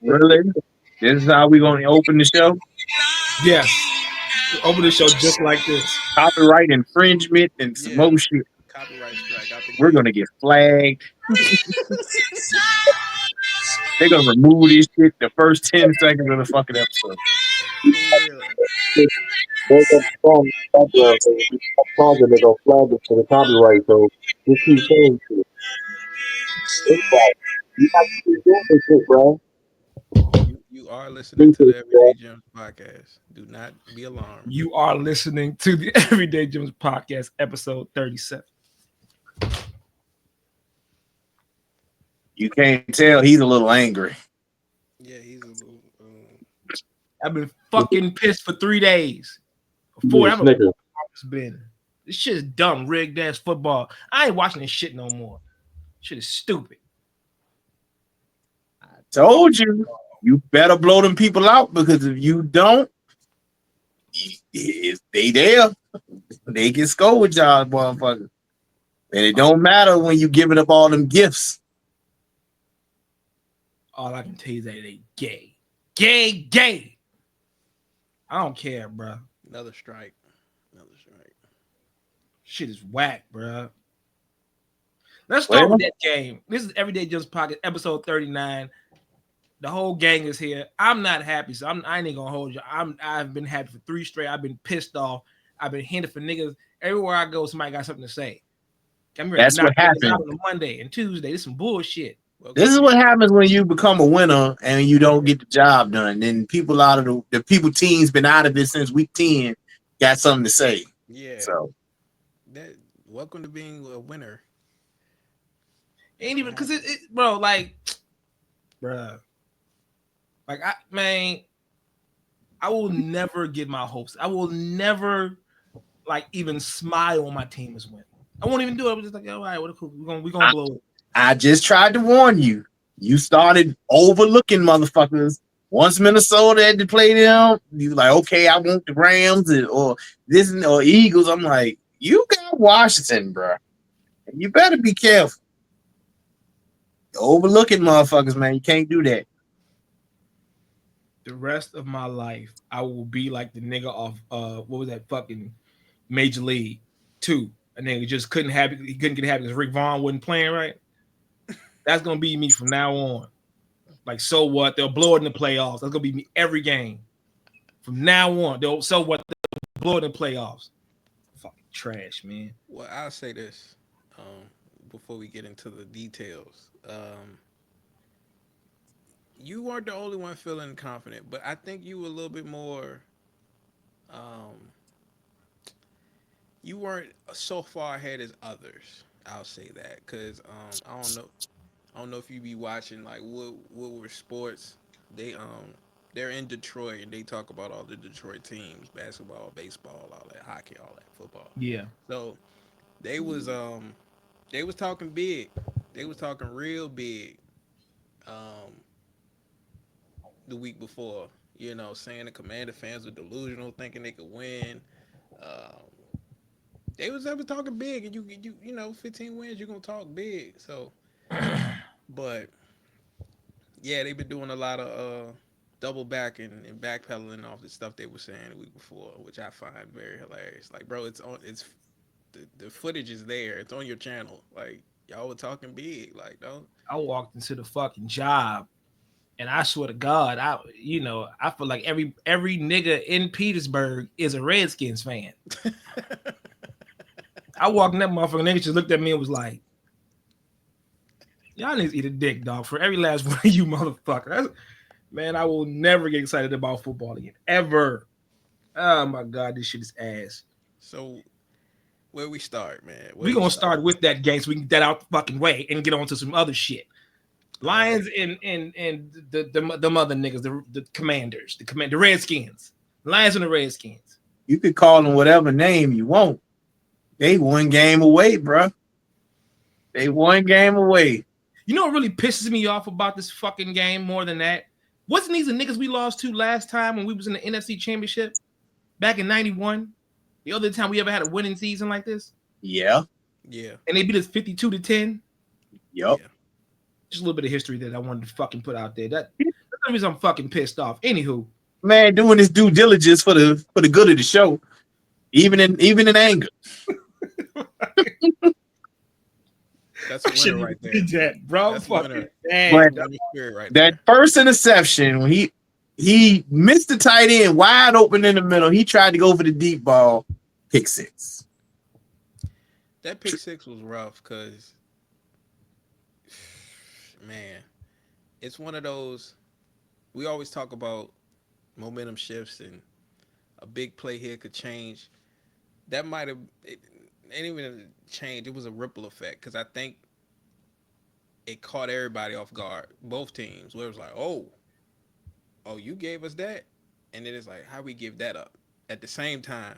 Really? This is how we gonna open the show? Yes. Open the show just like this. Copyright infringement and some Yeah, more shit. copyright strike out the We're gate. gonna get flagged. They're gonna remove this shit the first 10 seconds of the fucking episode. For real. There's a song in the background, so if you stop talking, they're gonna flag us for the copyright. So just keep saying shit. Think about it. You have to keep doing this shit, bro. You are listening Do to this, the Everyday bro. Gems podcast. Do not be alarmed. You are listening to the Everyday Gyms Podcast, episode 37. You can't tell he's a little angry. Yeah, he's a little. I've been fucking pissed for 3 days. You a I'm snicker. been. This shit is dumb, rigged ass football. I ain't watching this shit no more. Shit is stupid. Told you, you better blow them people out because if you don't, they there. They can score with y'all, motherfucker. And it don't matter when you giving up all them gifts. All I can tell you is that they gay. Gay. I don't care, bro. Another strike. Another strike. Shit is whack, bro. Let's start Well, with that game. This is Everyday Just Pocket, episode 39. The whole gang is here. I'm not happy, so I ain't gonna hold you. I've been happy for 3 straight. I've been pissed off. I've been hinted for niggas. Everywhere I go, somebody got something to say. I'm ready that's to what knock niggas out happened. on a Monday and Tuesday. This is some bullshit. This is what happens when you become a winner and you don't get the job done. Then people out of the people team's been out of it since week 10 got something to say. Yeah. So Welcome to being a winner. Ain't even because bro, like, bruh. Like, I will never get my hopes. I will never, like, even smile when my team is winning. I won't even do it. I'm just like, all right, what cool. We're gonna blow it. I just tried to warn you. You started overlooking motherfuckers. Once Minnesota had to play them, you like, okay, I want the Rams or this or Eagles. I'm like, you got Washington, bro. You better be careful. You're overlooking motherfuckers, man. You can't do that. The rest of my life, I will be like the nigga off what was that fucking Major League 2. A nigga just couldn't get happy because Rick Vaughn wasn't playing right. That's gonna be me from now on. Like, so what? They'll blow it in the playoffs. That's gonna be me every game. From now on, so what? They'll blow it in the playoffs. Fucking trash, man. Well, I'll say this before we get into the details. You weren't the only one feeling confident, but I think you were a little bit more. You weren't so far ahead as others. I'll say that because I don't know. I don't know if you be watching like Woodward Sports. They're in Detroit and they talk about all the Detroit teams: basketball, baseball, all that, hockey, all that, football. Yeah. So they was talking big. They was talking real big. Um, the week before, saying the Commander fans were delusional, thinking they could win. Um, they was talking big, and you 15 wins, you're gonna talk big. So, but yeah, they've been doing a lot of double back and backpedaling off the stuff they were saying the week before, which I find very hilarious. Like, bro, the footage is there. It's on your channel. Like, y'all were talking big. Like, don't. I walked into the fucking job, and I swear to God, I feel like every nigga in Petersburg is a Redskins fan. I walked in that motherfucker, niggas just looked at me and was like, y'all need to eat a dick, dog, for every last one of you motherfuckers. Man, I will never get excited about football again. Ever. Oh my God, this shit is ass. So where we start, man? We're gonna start with that game so we can get that out the fucking way and get on to some other shit. Lions and the other niggas, the Commanders, the Redskins. Lions and the Redskins. You could call them whatever name you want. They 1 game away, bro. They 1 game away. You know what really pisses me off about this fucking game more than that? Wasn't these the niggas we lost to last time when we was in the NFC Championship back in 91? The other time we ever had a winning season like this? Yeah. Yeah. And they beat us 52-10? Yep. Yeah. just a little bit of history that I wanted to fucking put out there. That's the reason I'm fucking pissed off. Anywho, Man, doing his due diligence for the good of the show, even in anger. That's a winner right there. That, bro. That's a winner. But Winner spirit right that there. first interception, when he missed the tight end wide open in the middle, he tried to go for the deep ball, pick six. That pick six was rough because, man, it's one of those. We always talk about momentum shifts and a big play here could change. That might have it ain't even changed. It was a ripple effect because I think it caught everybody off guard, both teams. Where it was like, oh, you gave us that, and then it's like, how we give that up at the same time.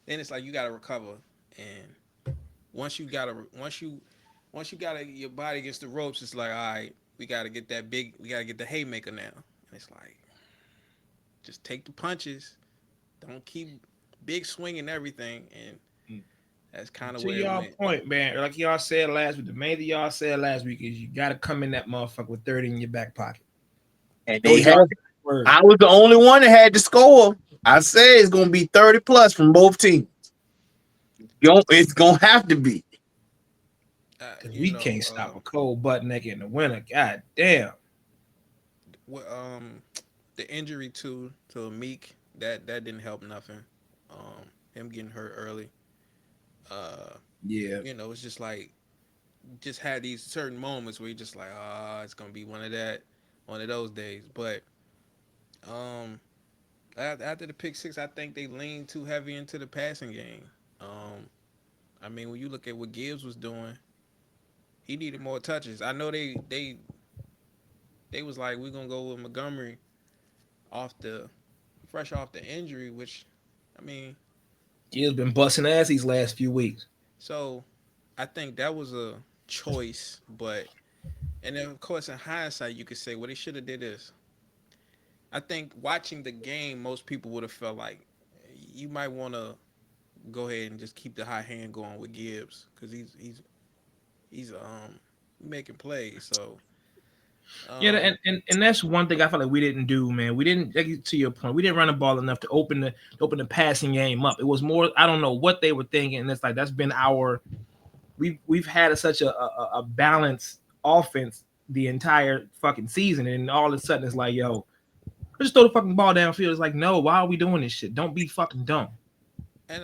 Then it's like you got to recover, and once you got your body against the ropes, it's like, all right, we got to get the haymaker now, and it's like, just take the punches, don't keep big swinging everything, and that's kind of to where it y'all went. point, man. Like y'all said last week, the main thing y'all said last week is you got to come in that motherfucker with 30 in your back pocket. And they had. I was the only one that had to score. I said it's gonna be 30 plus from both teams. It's gonna have to be. We can't stop a cold butt naked in the winter. God damn. Well, the injury to Meek that didn't help nothing. Him getting hurt early. Yeah. You know, it's just like just had these certain moments where you're just like, it's gonna be one of those days. But after the pick six, I think they leaned too heavy into the passing game. I mean, when you look at what Gibbs was doing, he needed more touches. I know they was like, we're gonna go with Montgomery fresh off the injury, which, I mean, Gibbs been busting ass these last few weeks. So I think that was a choice, and then of course in hindsight you could say, well, they should have did this. I think watching the game, most people would have felt like you might want to go ahead and just keep the high hand going with Gibbs because he's making plays. So yeah, and that's one thing I felt like we didn't do, man. We didn't, to your point, we didn't run the ball enough to open the passing game up. It was more, I don't know what they were thinking. And it's like that's been we've had such a balanced offense the entire fucking season, and all of a sudden it's like, yo, let's just throw the fucking ball downfield. It's like, no, why are we doing this shit? Don't be fucking dumb. And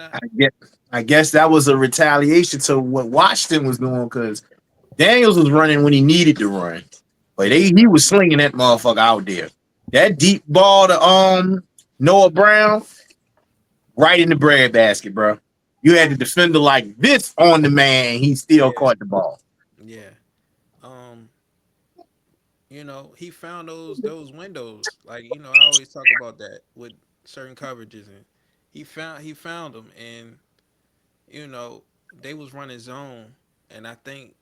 I guess that was a retaliation to what Washington was doing because Daniels was running when he needed to run, but he was slinging that motherfucker out there. That deep ball to Noah Brown, right in the bread basket, bro. You had the defender like this on the man, he still caught the ball. Yeah. You know, he found those windows. Like, you know, I always talk about that with certain coverages, and he found them, and you know, they was running zone, and I think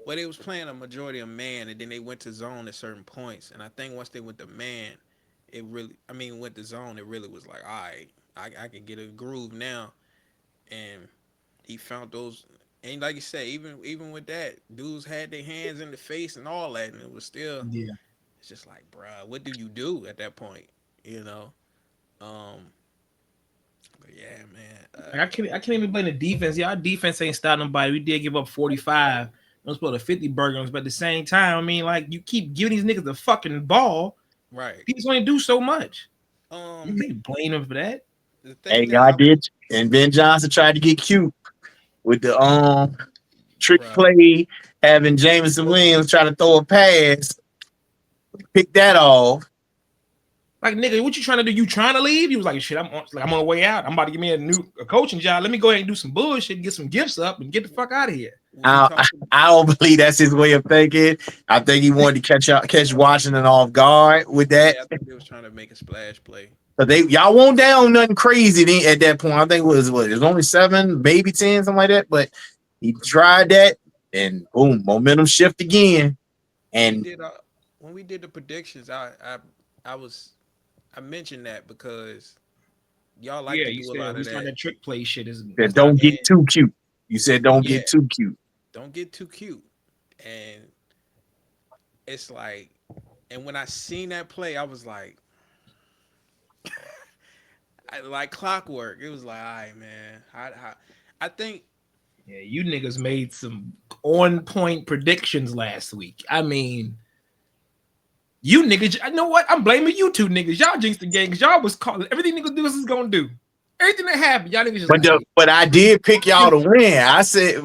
they was playing a majority of man, and then they went to zone at certain points, and I think once they went to man, went to zone, it really was like, all right, I can get a groove now, and he found those. And like you say, even with that, dudes had their hands in the face and all that, and it was still, it's just like, bruh, what do you do at that point? You know, but yeah, man. I can't even blame the defense. Yeah, our defense ain't stopping nobody. We did give up 45. Don't supposed to 50 burgers, but at the same time, I mean, like, you keep giving these niggas the fucking ball. Right. People only do so much. You can't blame them for that. Hey, y'all did, and Ben Johnson tried to get cute with the trick play, having Jameson Williams try to throw a pass, pick that off. Like, nigga, what you trying to do? You trying to leave? He was like, shit, I'm on the way out. I'm about to give me a coaching job. Let me go ahead and do some bullshit, get some gifts up, and get the fuck out of here. I don't believe that's his way of thinking. I think he wanted to catch Washington off guard with that. Yeah, I think they was trying to make a splash play. But y'all won't down nothing crazy at that point. I think it was only 7, maybe 10, something like that. But he tried that, and boom, momentum shift again. And when we did the predictions, I mentioned that because y'all like to do a lot of that. That trick play shit is. Don't get too cute. You said don't get too cute. Don't get too cute. And it's like, and when I seen that play, I was like, like clockwork. It was like, all right, man. I think Yeah, you niggas made some on point predictions last week. I mean, you niggas, you know what? I'm blaming you two niggas. Y'all jinxed the game because y'all was calling everything niggas do is gonna do. Everything that happened, y'all niggas just like, But I did pick y'all to win. I said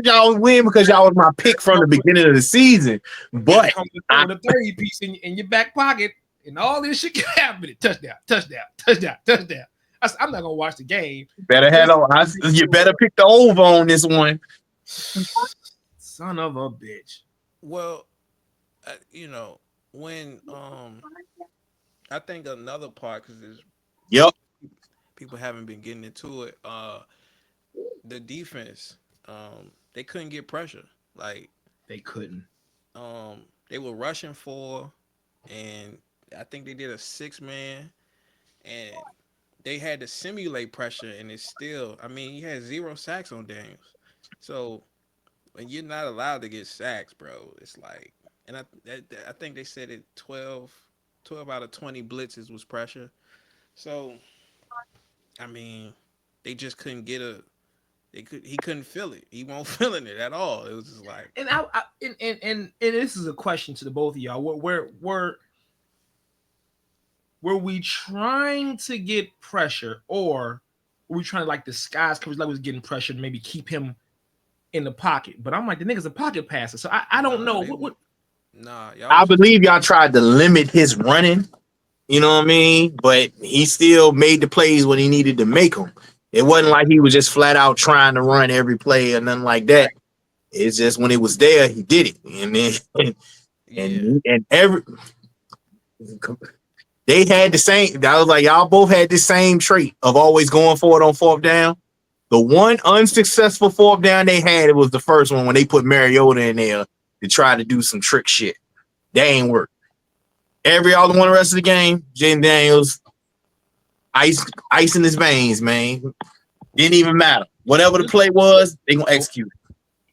y'all would win because y'all was my pick from the beginning of the season. But come with a 30 piece in your back pocket, and all this shit can happen. Touchdown, touchdown, touchdown, touchdown. I'm not gonna watch the game. you better pick the over on this one. Son of a bitch. well, you know, when I think another part because Yep. people haven't been getting into it. The defense, they couldn't get pressure. Like They couldn't. they were rushing for, and I think they did a 6-man, and they had to simulate pressure, and it's still. I mean, you had 0 sacks on Daniels, so when you're not allowed to get sacks, bro, it's like, and I think they said it 12 out of 20 blitzes was pressure. So I mean, they just couldn't get a. He couldn't feel it. He won't feeling it at all. It was just like, And and this is a question to the both of y'all. Were we trying to get pressure, or were we trying to like disguise coverage like was getting pressure and maybe keep him in the pocket? But I'm like, the nigga's a pocket passer, so I don't know. y'all I was just believe y'all tried to limit his running. You know what I mean? But he still made the plays when he needed to make them. It wasn't like he was just flat out trying to run every play or nothing like that. It's just when it was there, he did it. And then yeah. and every they had the same. I was like, y'all both had the same trait of always going for it on fourth down. The one unsuccessful fourth down they had, it was the first one when they put Mariota in there to try to do some trick shit. That ain't work. Every other one the rest of the game, Jaden Daniels, ice in his veins, man. Didn't even matter. Whatever the play was, they gonna execute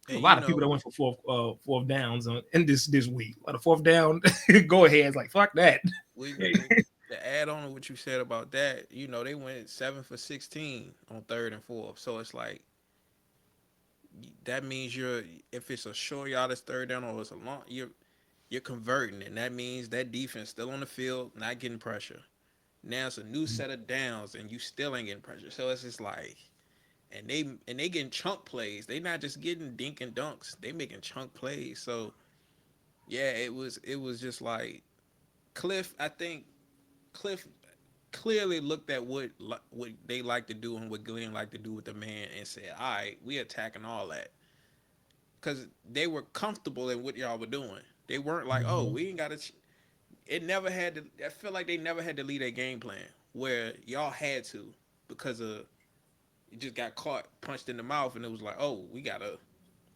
it. A lot of people that went for fourth downs in this week. A lot of fourth down go aheads like fuck that. To add on to what you said about that, they went 7 for 16 on 3rd and 4th. So it's like that means if it's a short yardage 3rd down or it's a long, you're converting, and that means that defense still on the field, not getting pressure. Now it's a new set of downs, and you still ain't getting pressure. So it's just like, and they getting chunk plays. They not just getting dink and dunks. They making chunk plays. So yeah, it was just like Cliff. I think Cliff clearly looked at what they like to do and what Glenn like to do with the man and said, all right, we attacking all that. Because they were comfortable in what y'all were doing. They weren't like, oh, we ain't got to. It never had to. I feel like they never had to lead a game plan where y'all had to because of you just got caught, punched in the mouth, and it was like, oh, we gotta.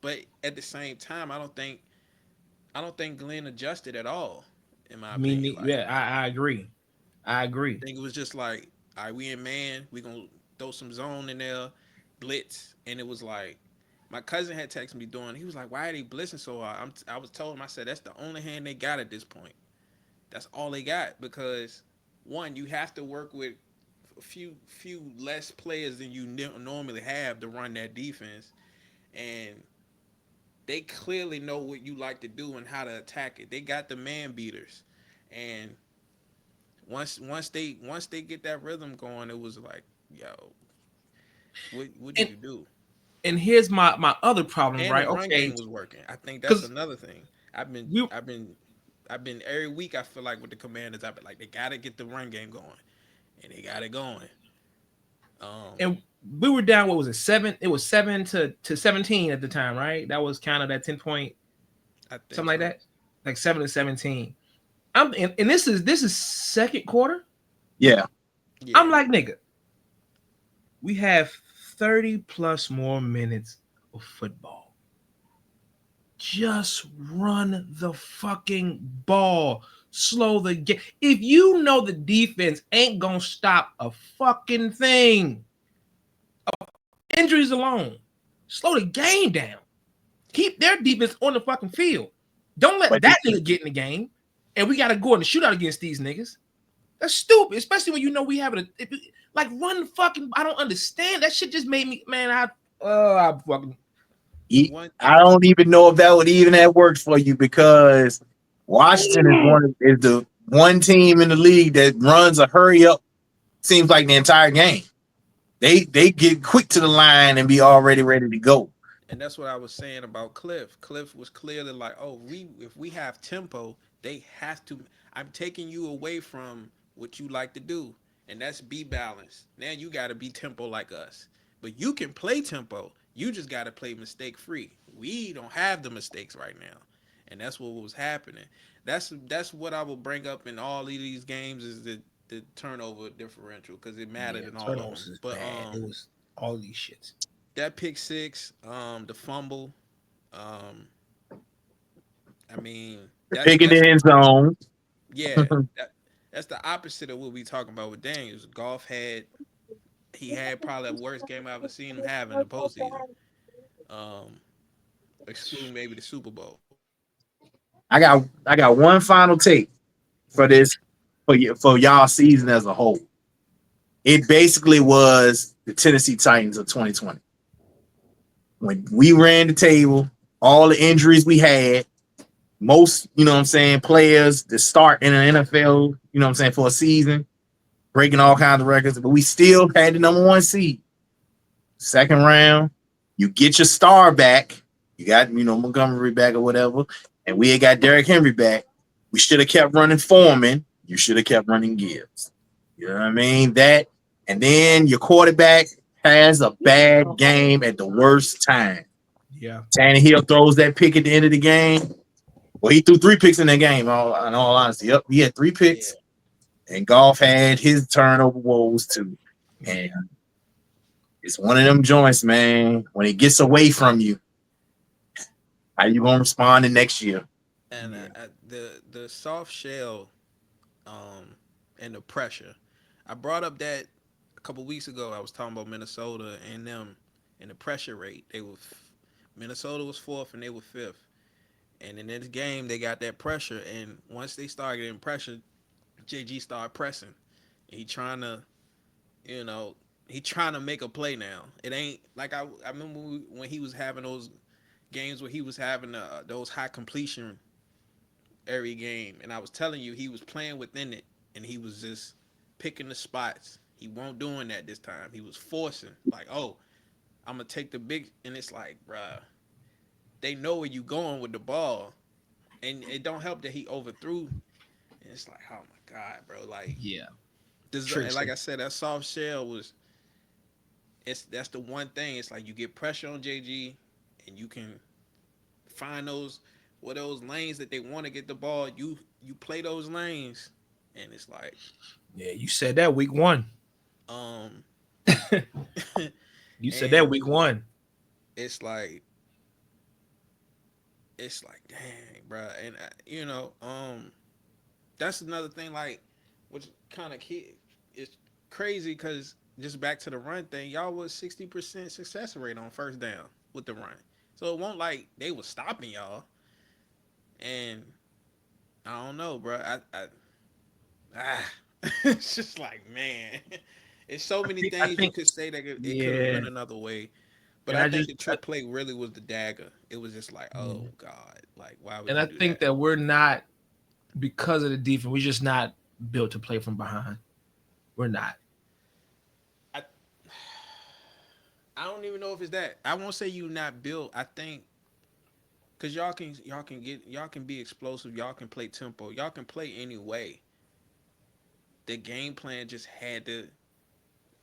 But at the same time, I don't think Glenn adjusted at all. In my opinion, like, I agree. I agree. I think it was just like, all right, we in man, we gonna throw some zone in there, blitz, and it was like, my cousin had texted me doing. He was like, why are they blitzing so hard? I was told him, I said, that's the only hand they got at this point. That's all they got because one, you have to work with a few less players than you normally have to run that defense, and they clearly know what you like to do and how to attack it. They got the man beaters, and once they get that rhythm going, it was like, yo, what do you do? And here's my other problem, And right? the run Okay, game was working. I think that's another thing. I've been we every week. I feel like with the Commanders, I've been like, they got to get the run game going, and they got it going. and we were down. What was it? 7. It was 7 to 17 at the time, right? That was kind of that 10-point, I think something like so. that, like 7 to 17. And this is second quarter. Yeah. I'm like, nigga, we have 30 plus more minutes of football. Just run the fucking ball. Slow the game. If you know the defense ain't gonna stop a fucking thing, injuries alone, slow the game down. Keep their defense on the fucking field. Don't let But that nigga get in the game, and we got to go in the shootout against these niggas. That's stupid, especially when you know we have it. Like run fucking. I don't understand that shit. Just made me man. I fucking. I don't even know if that would even have worked for you because Washington is the one team in the league that runs a hurry up. Seems like the entire game. They get quick to the line and be already ready to go. And that's what I was saying about Cliff. Cliff was clearly like, "Oh, if we have tempo, they have to. I'm taking you away from what you like to do, and that's be balanced. Now you got to be tempo like us, but you can play tempo. You just got to play mistake free. We don't have the mistakes right now, and that's what was happening. That's what I will bring up in all of these games is the turnover differential because it mattered in all of them. But it was all these shits. That pick six, the fumble, I mean, Picking the end zone. Yeah, that's the opposite of what we talking about with Daniels. Goff had probably the worst game I've ever seen him have in the postseason, excluding maybe the Super Bowl. I got one final take for this for y'all season as a whole. It basically was the Tennessee Titans of 2020. When we ran the table, all the injuries we had, most, players that start in an NFL, for a season, breaking all kinds of records, but we still had the number one seed. Second round, you get your star back. You got, Montgomery back or whatever, and we had got Derrick Henry back. We should have kept running Foreman. You should have kept running Gibbs. You know what I mean? That, and then your quarterback has a bad game at the worst time. Yeah. Tannehill throws that pick at the end of the game. Well, he threw 3 picks in that game, in all honesty. Yep, he had 3 picks. Yeah. And Goff had his turnover woes too. And it's one of them joints, man. When it gets away from you, how you gonna respond the next year? And the soft shell, and the pressure. I brought up that a couple weeks ago. I was talking about Minnesota and them and the pressure rate. Minnesota was 4th and they were 5th. And in this game, they got that pressure. And once they started getting pressure, JG started pressing. He trying to make a play now. It ain't like I remember when he was having those games where he was having those high completion every game. And I was telling you, he was playing within it. And he was just picking the spots. He won't doing that this time. He was forcing. Like, oh, I'm going to take the big. And it's like, bruh, they know where you going with the ball. And it don't help that he overthrew. And it's like, oh my God, bro. Like, yeah. Like I said, that soft shell that's the one thing. It's like you get pressure on JG and you can find those lanes that they want to get the ball. You play those lanes and it's like, yeah, you said that week 1. You said that week 1. It's like, dang, bro. And that's another thing. Like, which kind of it's crazy because just back to the run thing, y'all was 60% success rate on first down with the run, so it won't like they was stopping y'all. And I don't know, bro. It's just like, man, it's so many things you could say that it could have went another way. But I think the trick play really was the dagger. It was just like, oh God, like why would? And I think that we're not, because of the defense, we're just not built to play from behind. We're not. I don't even know if it's that. I won't say you not built. I think because y'all can be explosive. Y'all can play tempo. Y'all can play any way. The game plan just had to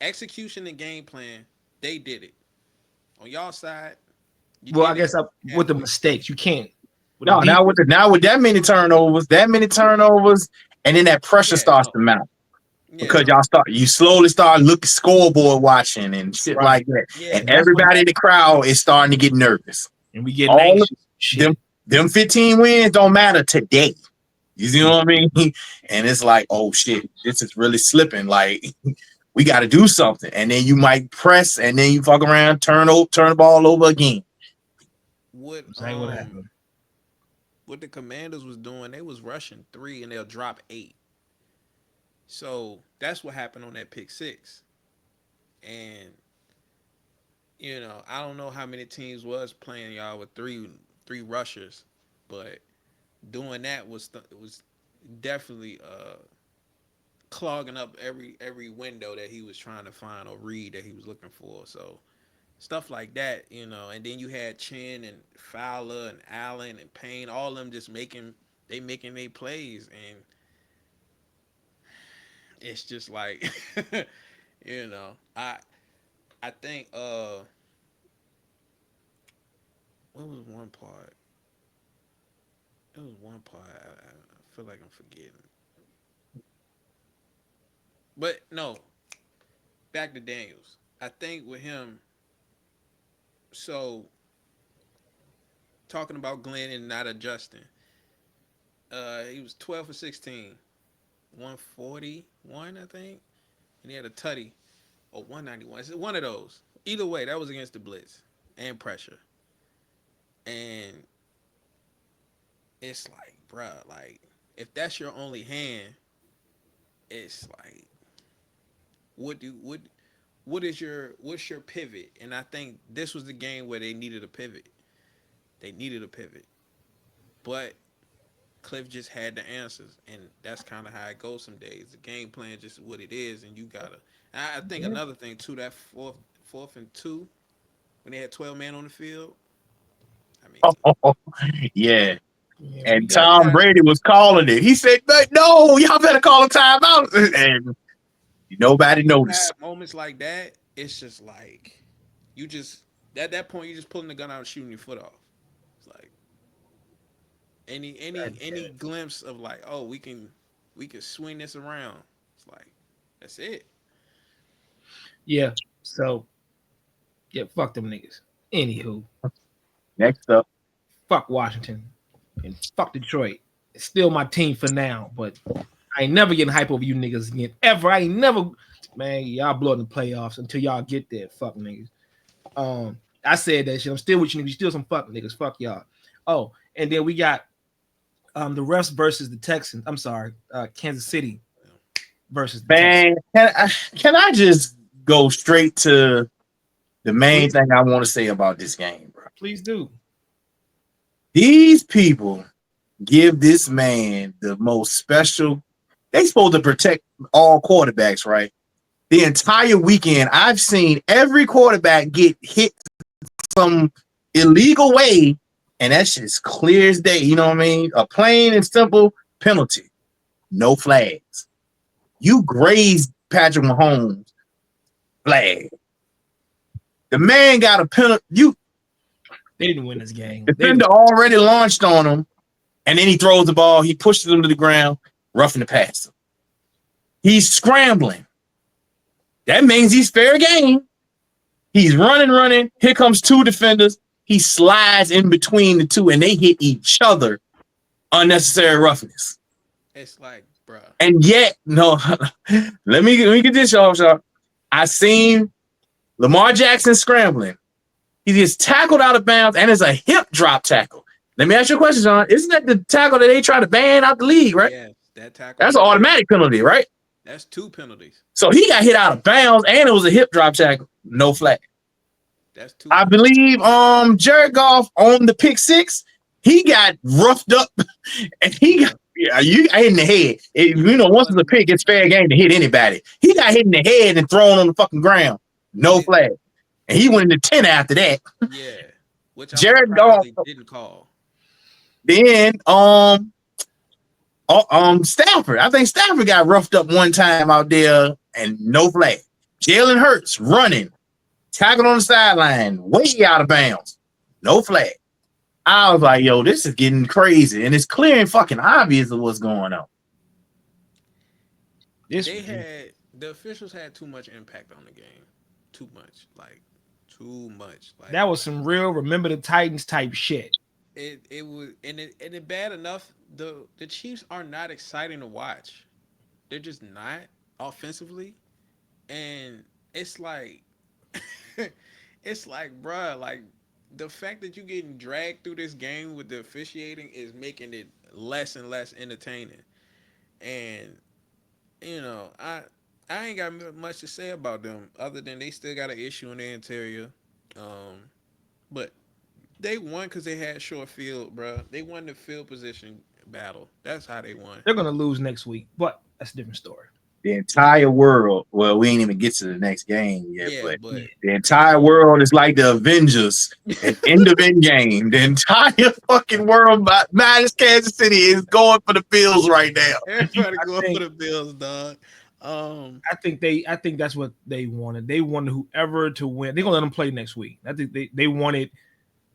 execution and game plan. They did it on y'all side. Well, I guess with the mistakes, you can't. No, now with that many turnovers, and then that pressure starts to mount. Because you slowly start looking scoreboard watching and shit like that. Yeah, and everybody in the crowd is starting to get nervous. And we get anxious. Them 15 wins don't matter today. You see what I mean? And it's like, oh shit, this is really slipping. Like, we got to do something. And then you might press and then you fuck around, turn the ball over again. What happened? what the Commanders was doing, they was rushing 3 and they'll drop 8. So that's what happened on that pick 6. And I don't know how many teams was playing y'all with three rushers, but doing that was definitely clogging up every window that he was trying to find or read that he was looking for. So stuff like that, and then you had Chin and Fowler and Allen and Payne, all of them just making their plays, and it's just like you know, I think what was one part? It was one part I feel like I'm forgetting. But no, back to Daniels. I think with him, so talking about Glenn and not adjusting, he was 12 for 16, 141, I think, and he had a tutty or 191. It's one of those. Either way, that was against the blitz and pressure, and it's like, bruh, like if that's your only hand, it's like, what's your pivot? And I think this was the game where they needed a pivot. They needed a pivot, but Cliff just had the answers, and that's kind of how it goes some days. The game plan just what it is, and you gotta. I think another thing too, that fourth and 2 when they had 12 men on the field. I mean, Yeah. Yeah, we And got Tom Brady was calling it. He said, "No, y'all better call a timeout." And nobody when you noticed. have moments like that, it's just like you just at that point you just pulling the gun out and shooting your foot off. It's like any glimpse of like, oh, we can swing this around. It's like that's it. yeah. So yeah, fuck them niggas. Anywho, Next up, fuck Washington and fuck Detroit. It's still my team for now, but I ain't never getting hype over you niggas again. Ever. I ain't never, man, y'all blow in the playoffs until y'all get there. Fuck niggas. I said that shit. I'm still with you niggas. You still some fuck niggas. Fuck y'all. Oh, and then we got the refs versus the Texans. I'm sorry, Kansas City versus the Texans. man, can I just go straight to the main Please, thing I want to say about this game, bro? please do. These people give this man the most special. They supposed to protect all quarterbacks, right? The entire weekend, I've seen every quarterback get hit some illegal way, and that shit's clear as day. You know what I mean? A plain and simple penalty, no flags. You grazed Patrick Mahomes, flag. The man got a penalty. They didn't win this game. Defender already launched on him, and then he throws the ball. He pushes him to the ground, roughing the passer. He's scrambling. That means he's fair game. He's running. Here comes 2 defenders. He slides in between the 2, and they hit each other. Unnecessary roughness. It's like, bruh. And yet, no, let me get this, y'all. I seen Lamar Jackson scrambling. He gets tackled out of bounds, and it's a hip drop tackle. Let me ask you a question, John. Isn't that the tackle that they try to ban out the league, right? Yeah, that tackle. That's an automatic penalty, right? That's 2 penalties. So he got hit out of bounds, and it was a hip drop tackle. No flag. That's 2. I believe Jared Goff on the pick 6, he got roughed up, and he got you hit in the head. Once it's a pick, it's fair game to hit anybody. He got hit in the head and thrown on the fucking ground. No flag. And he went into 10 after that. Yeah. Which I'm Jared surprised Goff they didn't call. Then Stafford. I think Stafford got roughed up one time out there and no flag. Jalen Hurts running, tackled on the sideline, way out of bounds. No flag. I was like, yo, this is getting crazy. And it's clear and fucking obvious of what's going on. The officials had too much impact on the game. Too much. Like that was some real remember the Titans type shit. It was and it bad enough. The Chiefs are not exciting to watch. They're just not offensively. And it's like bruh, like the fact that you're getting dragged through this game with the officiating is making it less and less entertaining. And I ain't got much to say about them other than they still got an issue in the interior. But they won because they had short field, bro. They won the field position battle. That's how they won. They're gonna lose next week, but that's a different story. The entire world. Well, we ain't even get to the next game yet, Yeah, but but the entire world is like the Avengers at end of end game. The entire fucking world, minus Kansas City, is going for the Bills right now. everybody I going think- for the Bills, dog. I think that's what they wanted. They wanted whoever to win. They're gonna let them play next week. I think they wanted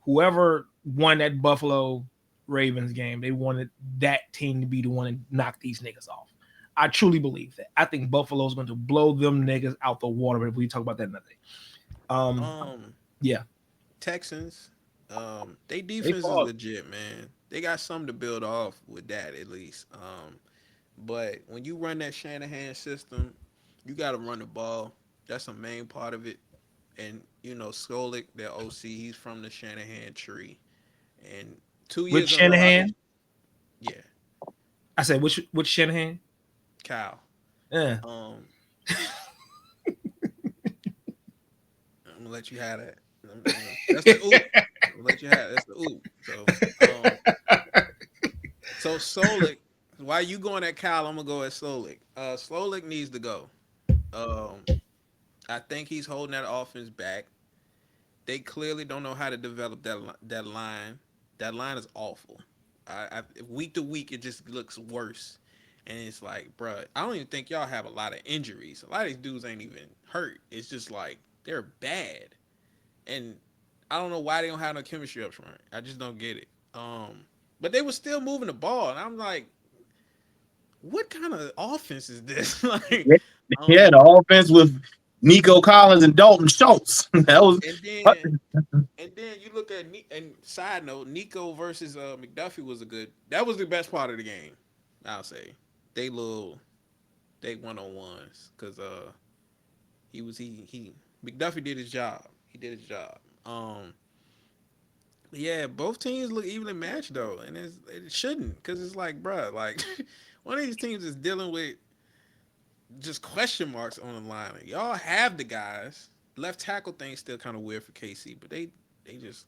whoever won that Buffalo Ravens game. They wanted that team to be the one to knock these niggas off. I truly believe that. I think Buffalo's going to blow them niggas out the water. If we talk about that another day. Yeah. Texans, they defense is fought. legit, man. They got something to build off with that at least. But when you run that Shanahan system, you got to run the ball. That's a main part of it. And Skolik, their OC, he's from the Shanahan tree. And 2 years Which in a row, Shanahan? yeah, I said which Shanahan? Kyle. Yeah. I'm gonna let you have that. That's the oop. I'm gonna let you have that's the oop. So Solik, while you going at Kyle, I'm gonna go at Solik. Solik needs to go. I think he's holding that offense back. They clearly don't know how to develop that line. That line is awful. Week to week, it just looks worse. And it's like, bruh, I don't even think y'all have a lot of injuries. A lot of these dudes ain't even hurt. It's just like they're bad, and I don't know why they don't have no chemistry up front. I just don't get it. But they were still moving the ball, and I'm like, what kind of offense is this? Like, Yeah, the offense with Nico Collins and Dalton Schultz. That was and then you look at and side note, Nico versus McDuffie was that was the best part of the game. I'll say they 1-on-ones because he McDuffie did his job. He did his job. Yeah, both teams look evenly matched though, and it shouldn't because it's like, bruh, like one of these teams is dealing with just question marks on the line. Like, y'all have the guys. Left tackle thing still kind of weird for KC, but they just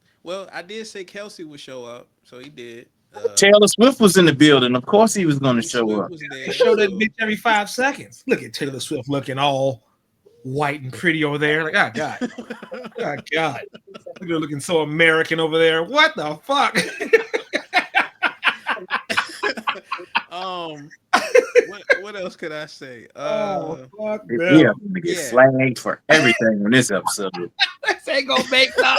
I did say Kelsey would show up, so he did. Taylor Swift was in the building. Of course, he was going to show Swift up. was there, They show that bitch every 5 seconds. Look at Taylor Swift looking all white and pretty over there. Like, oh God. Oh God. Look at her looking so American over there. What the fuck? What else could I say? Fuck Yeah, them. I'm gonna get slagged for everything on this episode. This ain't gonna make up.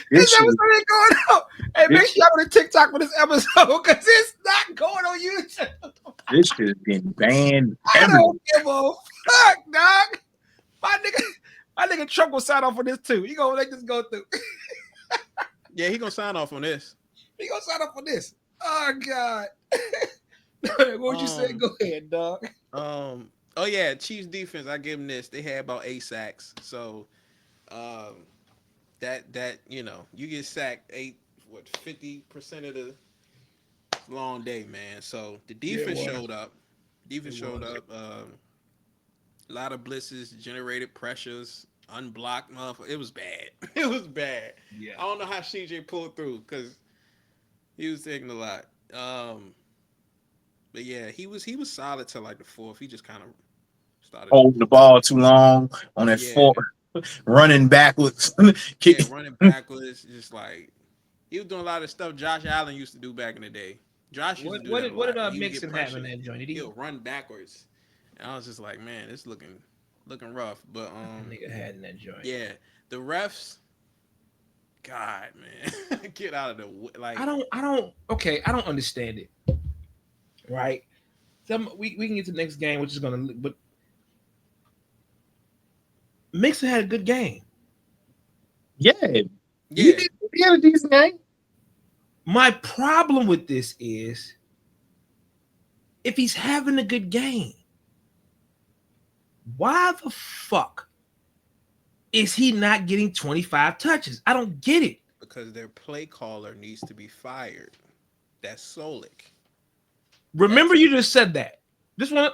This This episode ain't going out. Hey, make sure y'all go to TikTok for this episode because it's not going on YouTube. This shit is getting banned. I don't give a fuck, dog. My nigga Trump will sign off on this too. He gonna let this go through. Yeah, he gonna sign off on this. He gonna sign off on this. Oh God. What would you say? Go ahead, dog. Oh yeah, Chiefs defense. I give them this. They had about 8 sacks. So, that you get sacked 50% of the long day, man. So the defense showed up. A lot of blitzes, generated pressures, unblocked. It was bad. It was bad. Yeah. I don't know how CJ pulled through because he was taking a lot. But yeah, he was solid till like the fourth. He just kind of started holding the ball too long on that fourth, running backwards. Running backwards. Just like he was doing a lot of stuff Josh Allen used to do back in the day. Josh used to do that a lot. What did Mixon have in that joint? He'll run backwards. And I was just like, man, it's looking rough. But nigga had in that joint. Yeah, the refs. God, man, get out of the like. I don't understand it. Right. We can get to the next game, which is gonna. But Mixon had a good game. Yeah. He had a decent game. My problem with this is if he's having a good game, why the fuck is he not getting 25 touches? I don't get it. Because their play caller needs to be fired. That's Solik. Remember, you just said that. This one.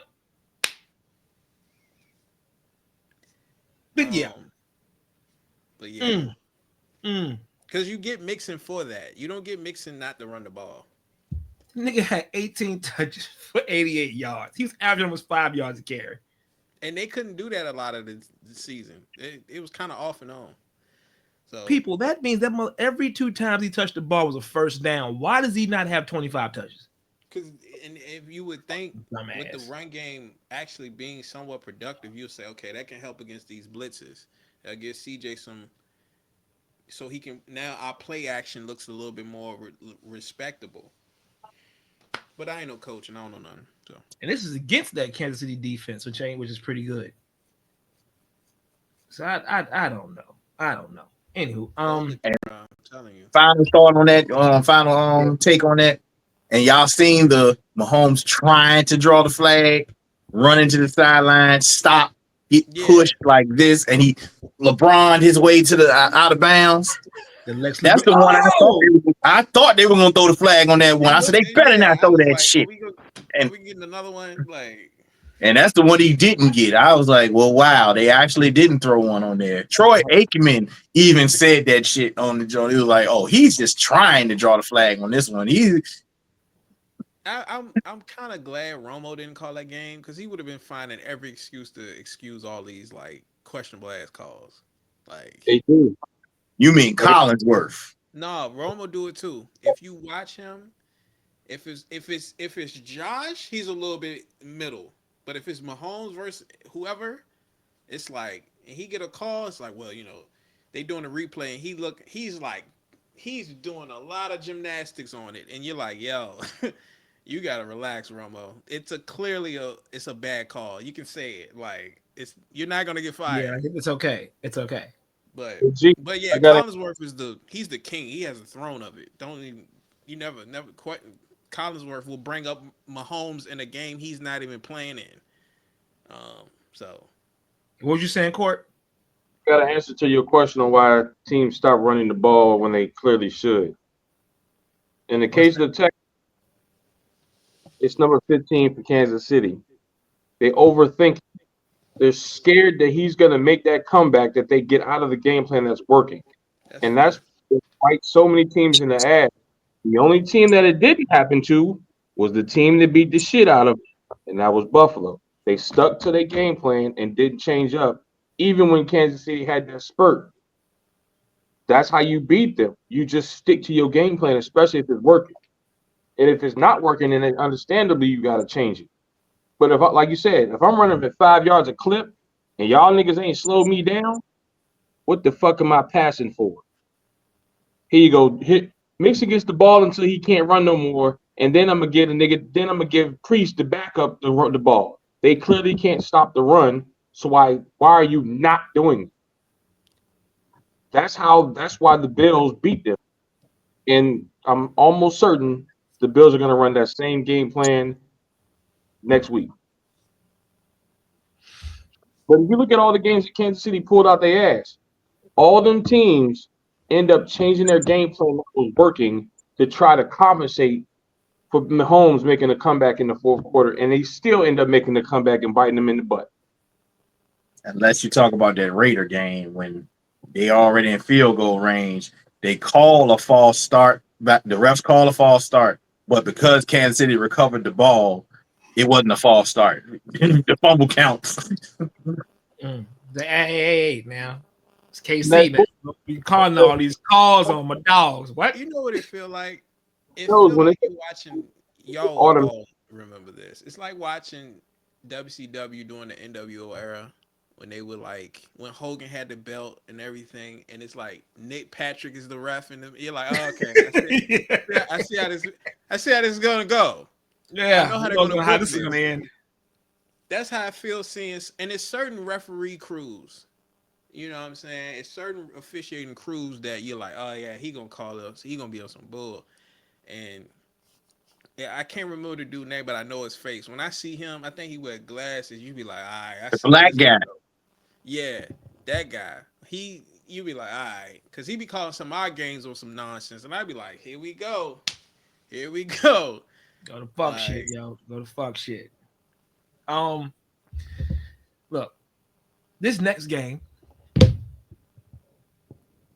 But yeah. But yeah. Mm. Because you get Mixon for that. You don't get Mixon not to run the ball. Nigga had 18 touches for 88 yards. He was averaging almost 5 yards a carry. And they couldn't do that a lot of the season. It was kind of off and on. So people, that means that every 2 times he touched the ball was a first down. Why does he not have 25 touches? Because if you would think Dumbass. with the run game actually being somewhat productive, you'll say, okay, that can help against these blitzes. That'll give CJ some, so he can, now our play action looks a little bit more respectable. But I ain't no coach and I don't know nothing. So. And this is against that Kansas City defense, which is pretty good. So I don't know. I don't know. Anywho, I'm telling you. Final thought on that. Final take on that. And y'all seen the Mahomes trying to draw the flag, running to the sideline, stop, get pushed like this, and he LeBron his way to the out of bounds. That's the one I thought they were gonna throw the flag on that one. I said they better not throw that shit. And we getting another one like. And that's the one he didn't get. I was like, well, wow, they actually didn't throw one on there. Troy Aikman even said that shit on the joint. He was like, oh, he's just trying to draw the flag on this one. I'm kind of glad Romo didn't call that game because he would have been finding every excuse to excuse all these like questionable ass calls. Like they do. You mean Collinsworth? No, Romo do it too. If you watch him, if it's Josh, he's a little bit middle. But if it's Mahomes versus whoever, it's like, and he get a call, it's like, well, you know, they doing a replay, and he's doing a lot of gymnastics on it, and you're like, yo, you gotta relax, Romo. It's it's a bad call. You can say it, like you're not gonna get fired. Yeah, it's okay. It's okay. But yeah, Collinsworth he's the king. He has a throne of it. You never quite. Collinsworth will bring up Mahomes in a game he's not even playing in. So, what was you saying, Court? Got an answer to your question on why teams stop running the ball when they clearly should. In the case of the Texans, it's number 15 for Kansas City. They overthink. They're scared that he's going to make that comeback that they get out of the game plan that's working. That's why so many teams in the ass. The only team that it didn't happen to was the team that beat the shit out of them, and that was Buffalo. They stuck to their game plan and didn't change up, even when Kansas City had that spurt. That's how you beat them. You just stick to your game plan, especially if it's working. And if it's not working, then understandably you got to change it. But if, like you said, if I'm running at 5 yards a clip and y'all niggas ain't slowed me down, what the fuck am I passing for? Here you go. Mixon gets the ball until he can't run no more, and then I'm gonna give Priest the backup to run the ball. They clearly can't stop the run, so why are you not doing it? That's why the Bills beat them. And I'm almost certain the Bills are gonna run that same game plan next week. But if you look at all the games that Kansas City pulled out their ass, all them teams end up changing their game plan that was working to try to compensate for Mahomes making a comeback in the fourth quarter, and they still end up making the comeback and biting them in the butt. Unless you talk about that Raider game when they already in field goal range, they call a false start. The refs call a false start, but because Kansas City recovered the ball, it wasn't a false start. The fumble counts. Hey, now. It's KC, man. You calling all these calls on my dogs. What? You know what it feel like? It feels like you're watching, y'all all remember this. It's like watching WCW during the NWO era when they were like, when Hogan had the belt and everything, and it's like Nick Patrick is the ref, and you're like, oh, okay, I see how this is gonna go. Yeah, I know how this is gonna end. That's how I feel seeing, and it's certain referee crews. You know what I'm saying? It's certain officiating crews that you're like, oh yeah, he gonna call us. He gonna be on some bull. And yeah, I can't remember the dude's name, but I know his face. When I see him, I think he wear glasses. You be like, all right, I the see black guy. Yeah, that guy. you be like, all right, because he be calling some odd games or some nonsense, and I'd be like, here we go. Go to fuck Like, shit, yo. Go to fuck shit. Look, this next game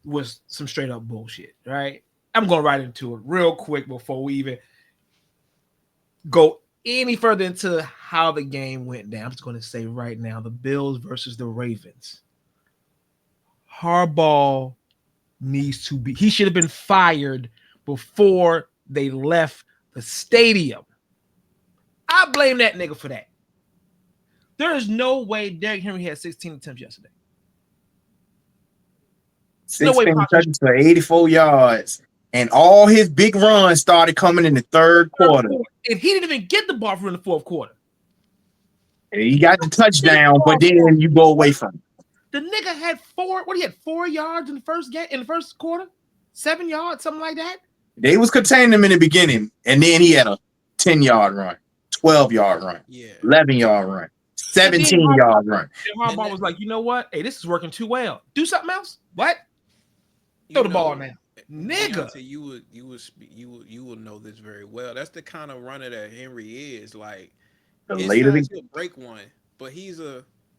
was some straight up bullshit, right? I'm going right into it real quick before we even go any further into how the game went down. I'm just going to say right now, the Bills versus the Ravens. Harbaugh needs to be, he should have been fired before they left the stadium. I blame that nigga for that. There is no way Derrick Henry had 16 attempts yesterday. No way 16 touches for 84 yards. And all his big runs started coming in the third quarter. And he didn't even get the ball from the fourth quarter. And he got the touchdown, but then you go away from it. The nigga had 4 yards in the first game, in the first quarter? 7 yards, something like that? They was containing him in the beginning, and then he had a 10-yard run, 12-yard run, 11-yard run, 17-yard run. And Harbaugh was like, you know what? Hey, this is working too well. Do something else. What? Throw the ball now. Nigga. You will know this very well. That's the kind of runner that Henry is. Like, Later he'll break one, but he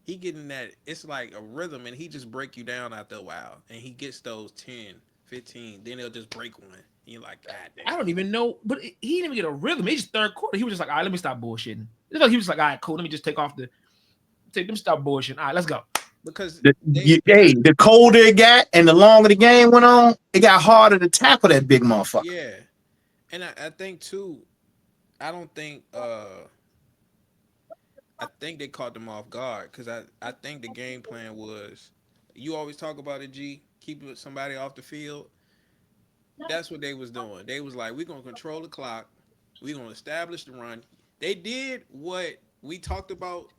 getting that, it's like a rhythm, and he just break you down after a while, and he gets those 10, 15, then he'll just break one. And you're like, God damn. I don't even know, but he didn't even get a rhythm. He just third quarter. He was just like, all right, let me stop bullshitting. It's like he was like, all right, cool. Let me just take them stop bullshitting. All right, let's go. Because the colder it got and the longer the game went on, it got harder to tackle that big motherfucker. Yeah. And I think too, I think they caught them off guard, because I think the game plan was, you always talk about it, G, keep somebody off the field. That's what they was doing. They was like, we're going to control the clock. We're going to establish the run. They did what we talked about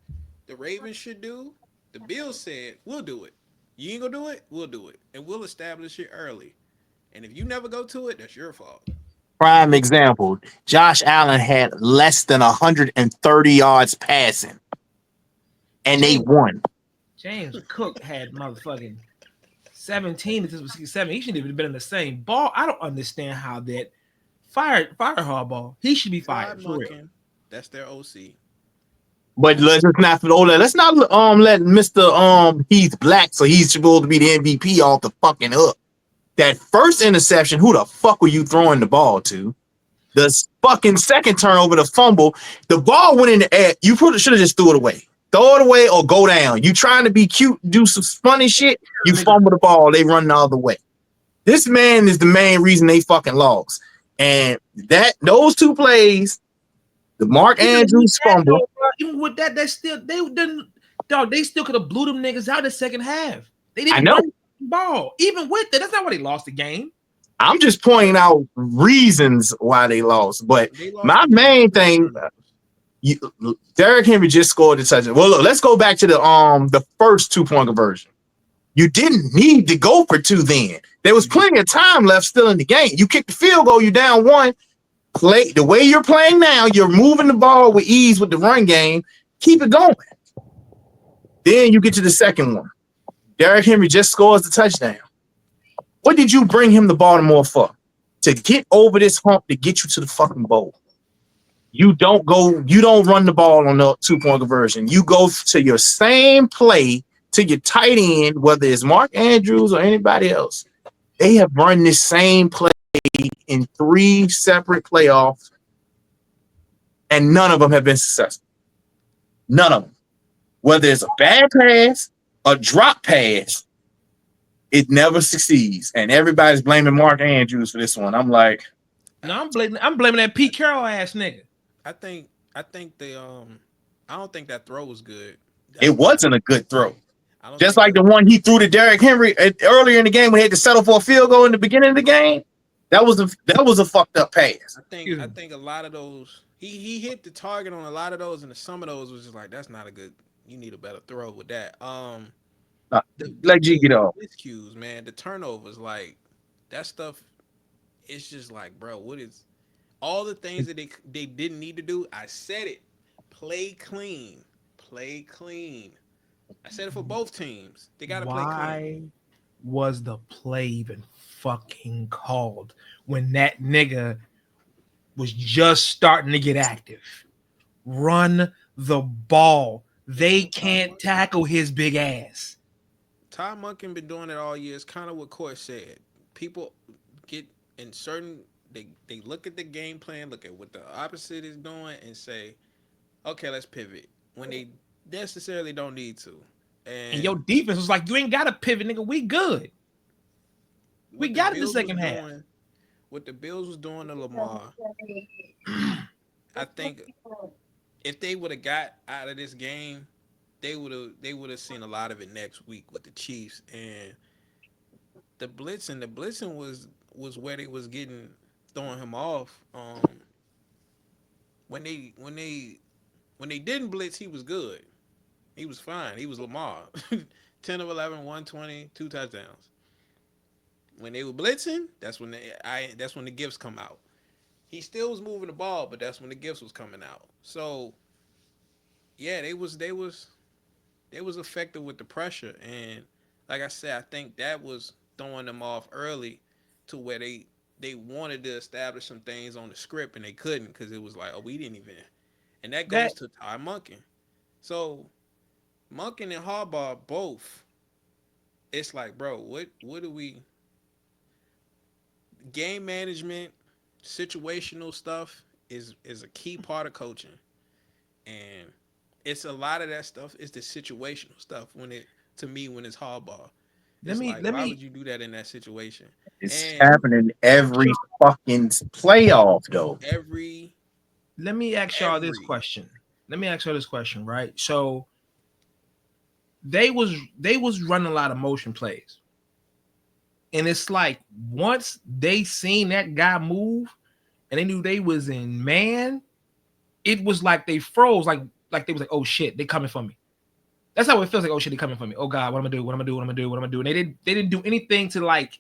the Ravens should do. The Bills said, we'll do it. You ain't going to do it? We'll do it. And we'll establish it early. And if you never go to it, that's your fault. Prime example, Josh Allen had less than 130 yards passing, and they won. James Cook had motherfucking 17 to 67. He shouldn't have been in the same ball. I don't understand how that fire Harbaugh. He should be fired. For real. That's their OC. But let's not let Mr. He's black, so he's supposed to be the MVP off the fucking up. That first interception, who the fuck were you throwing the ball to? The fucking second turnover, the fumble, the ball went in the air. You should have just threw it away. Throw it away or go down. You trying to be cute, do some funny shit, you fumble the ball, they run the other way. This man is the main reason they fucking lost. And those two plays, the Mark Andrews fumble. Even with that, they still could have blew them niggas out the second half. They didn't know. run the ball. Even with that, that's not why they lost the game. I'm just pointing out reasons why they lost. But my main thing, Derrick Henry just scored the touchdown. Well, look, let's go back to the first 2-point conversion. You didn't need to go for 2 then. There was plenty of time left still in the game. You kick the field goal, you down 1. Play the way you're playing now, you're moving the ball with ease with the run game. Keep it going. Then you get to the second one. Derrick Henry just scores the touchdown. What did you bring him to Baltimore for? To get over this hump to get you to the fucking bowl. You don't run the ball on the 2-point conversion. You go to your same play to your tight end, whether it's Mark Andrews or anybody else. They have run this same play in 3 separate playoffs, and none of them have been successful. None of them. Whether it's a bad pass, a drop pass, it never succeeds. And everybody's blaming Mark Andrews for this one. I'm like, no, I'm blaming that Pete Carroll ass nigga. I think they I don't think that throw was good. It wasn't a good throw. Just like the one he threw to Derrick Henry earlier in the game when he had to settle for a field goal in the beginning of the game. That was a fucked up pass. I think a lot of those he hit the target on a lot of those, and some of those was just like, that's not a good. You need a better throw with that. Let G get off. Miscues, man. The turnovers, like that stuff. It's just like, bro, what is all the things that they didn't need to do? I said it. Play clean. Play clean. I said it for both teams. They gotta play clean. was the play even fucking called when that nigga was just starting to get active? Run the ball. They can't tackle his big ass. Ty Monken been doing it all year. It's kind of what Court said. People get in certain they look at the game plan, look at what the opposite is doing, and say, okay, let's pivot when they necessarily don't need to. And And your defense was like, you ain't got to pivot, nigga. We good. We what the got it the Bills was second half. doing, what the Bills was doing to Lamar, I think if they would have got out of this game, they would have seen a lot of it next week with the Chiefs. And the blitzing was where they was getting throwing him off. When they didn't blitz, he was good. He was fine. He was Lamar. 10 of 11, 120, 2 touchdowns. When they were blitzing, that's when the gifts come out. He still was moving the ball, but that's when the gifts was coming out. So yeah, they was effective with the pressure, and like I said, I think that was throwing them off early to where they wanted to establish some things on the script and they couldn't because it was like, oh, we didn't even, and that That goes to Ty Monken. So Monken and Harbaugh both, it's like, bro, what do we game management, situational stuff is a key part of coaching, and it's a lot of that stuff is the situational stuff when it to me when it's hardball. let It's me like, let why me would you do that in that situation? It's And happening every fucking playoff though. every let me ask y'all this every question. Let me ask y'all this question, right? So they was running a lot of motion plays. And it's like once they seen that guy move and they knew they was in man, it was like they froze, like they was like, oh shit, they coming for me. That's how it feels like, oh shit, they coming for me. Oh God, what am I gonna do? What am I gonna do? What am I gonna do? What am I gonna do? And they didn't do anything to like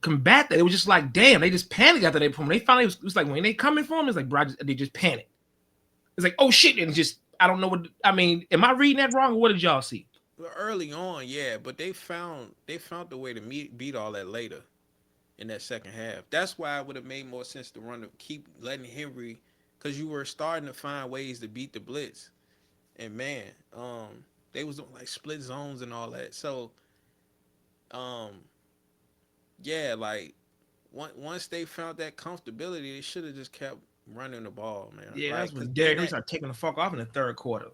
combat that. It was just like, damn, they just panicked after they put him. They finally it was like when they coming for him, it's like, bro, they just panicked. It's like, oh shit, and just I don't know what I mean. Am I reading that wrong? Or what did y'all see? early on, yeah, but they found the way to beat all that later in that second half. That's why it would have made more sense to run to keep letting Henry, because you were starting to find ways to beat the blitz. And man, they was doing like split zones and all that. So um, yeah, like once they found that comfortability, they should have just kept running the ball, man. Yeah, Like, that's cause when then Derrick Henry started taking the fuck off in the third quarter.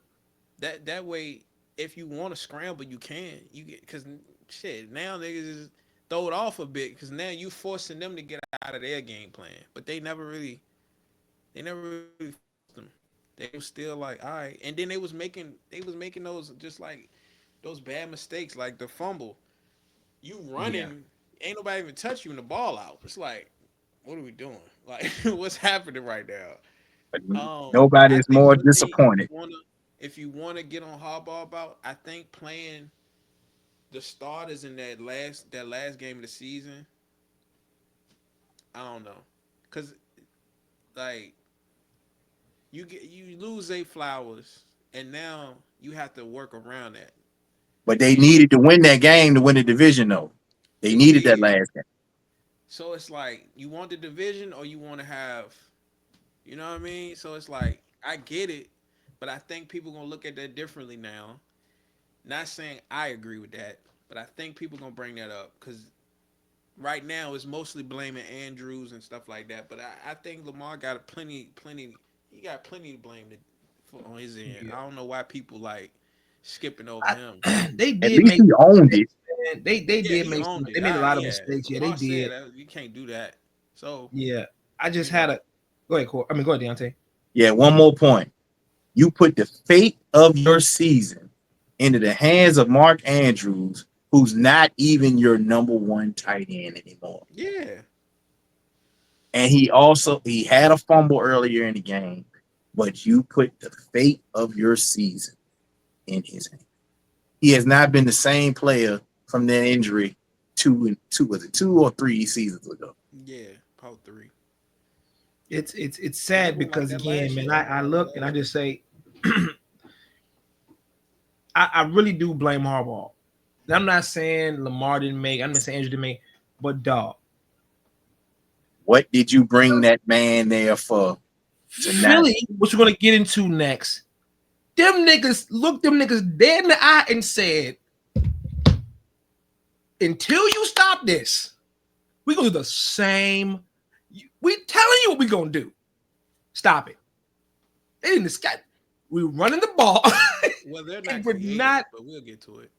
that way, if you want to scramble, you can. You get because shit now niggas just throw it off a bit because now you forcing them to get out of their game plan. But they never really forced them. They was still like, all right, and then they was making those just like those bad mistakes like the fumble. You Yeah. running, ain't nobody even touch you in the ball out. It's like, what are we doing? Like, what's happening right now? But I nobody is think more one thing disappointed. if you wanna get on hardball about, I think playing the starters in that last game of the season, I don't know, cause like you lose Zay Flowers, and now you have to work around that, But they and needed to win that game to win the division though. They they needed that did. last game. So it's like you want the division or you want to have, you know what I mean? So it's like I get it, but I think people gonna look at that differently now. Not saying I agree with that, but I think people gonna bring that up because right now it's mostly blaming Andrews and stuff like that. But I think Lamar got plenty. He got plenty to blame on his end. Yeah. I don't know why people like skipping over him. They At did least make he owned it. man. They Yeah, did he make some. owned They it. made a lot of Yeah, mistakes. Yeah, they Lamar said did. that you can't do that. So Yeah, I just you had know, a. Go ahead, Cor. I mean, go ahead, Deontay. Yeah, one more point. You put the fate of your season into the hands of Mark Andrews, who's not even your number one tight end anymore. yeah, And he had a fumble earlier in the game, but you put the fate of your season in his hands. He has not been the same player from that injury was it 2 or 3 seasons ago? yeah, part three. It's And it sad was like because that again, last man, year. I look and I just say, I really do blame Harbaugh. I'm not saying Lamar didn't make. I'm not saying Andrew didn't make. But dog, What did you bring that man there for? Philly, which we're gonna get into next. Them niggas looked them niggas dead in the eye and said, "Until you stop this, we gonna do the same. We telling you what we gonna do. Stop it." They didn't sky. We running the ball. Well, they're not we're creative, not. but we'll get to it.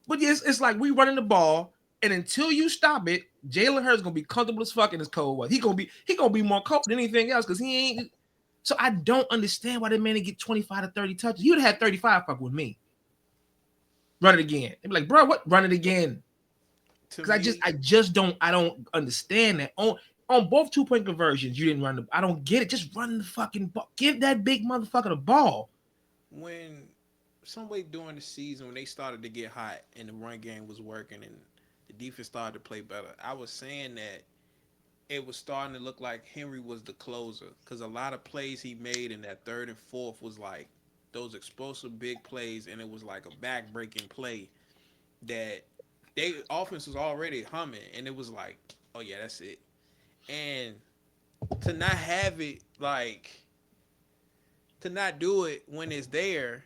But yes, it's like we running the ball, and until you stop it, Jalen Hurts gonna be comfortable as fuck in his cold weather. He gonna be more comfortable than anything else because he ain't. So I don't understand why that man didn't get 25 to 30 touches. You'd have had 35 fuck with me. Run it again. They'd be like, bro, what? Run it again. Because I just don't understand that. On both 2-point conversions, you didn't run the. I don't get it. Just run the fucking ball. Give that big motherfucker the ball. When some way during the season when they started to get hot and the run game was working and the defense started to play better, I was saying that it was starting to look like Henry was the closer because a lot of plays he made in that third and fourth was like those explosive big plays, and it was like a back-breaking play that they offense was already humming, and it was like, oh yeah, that's it. And to not have it, like, to not do it when it's there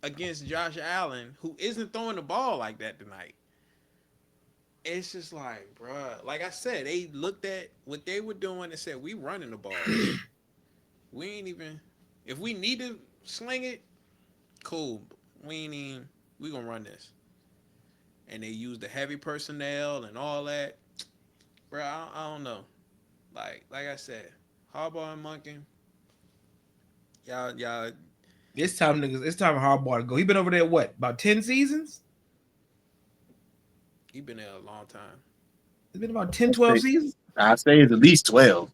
against Josh Allen, who isn't throwing the ball like that tonight. It's just like, bruh, like I said, they looked at what they were doing and said, we running the ball. We ain't even, if we need to sling it, cool. We gonna run this. And they used the heavy personnel and all that. Bruh, I don't know. Like I said, Harbaugh and Monken, y'all. It's time, niggas. It's time for Harbaugh to go. He been over there what? About 10 seasons? He been there a long time. It's been about 10, 12 seasons. I'd say it's at least 12.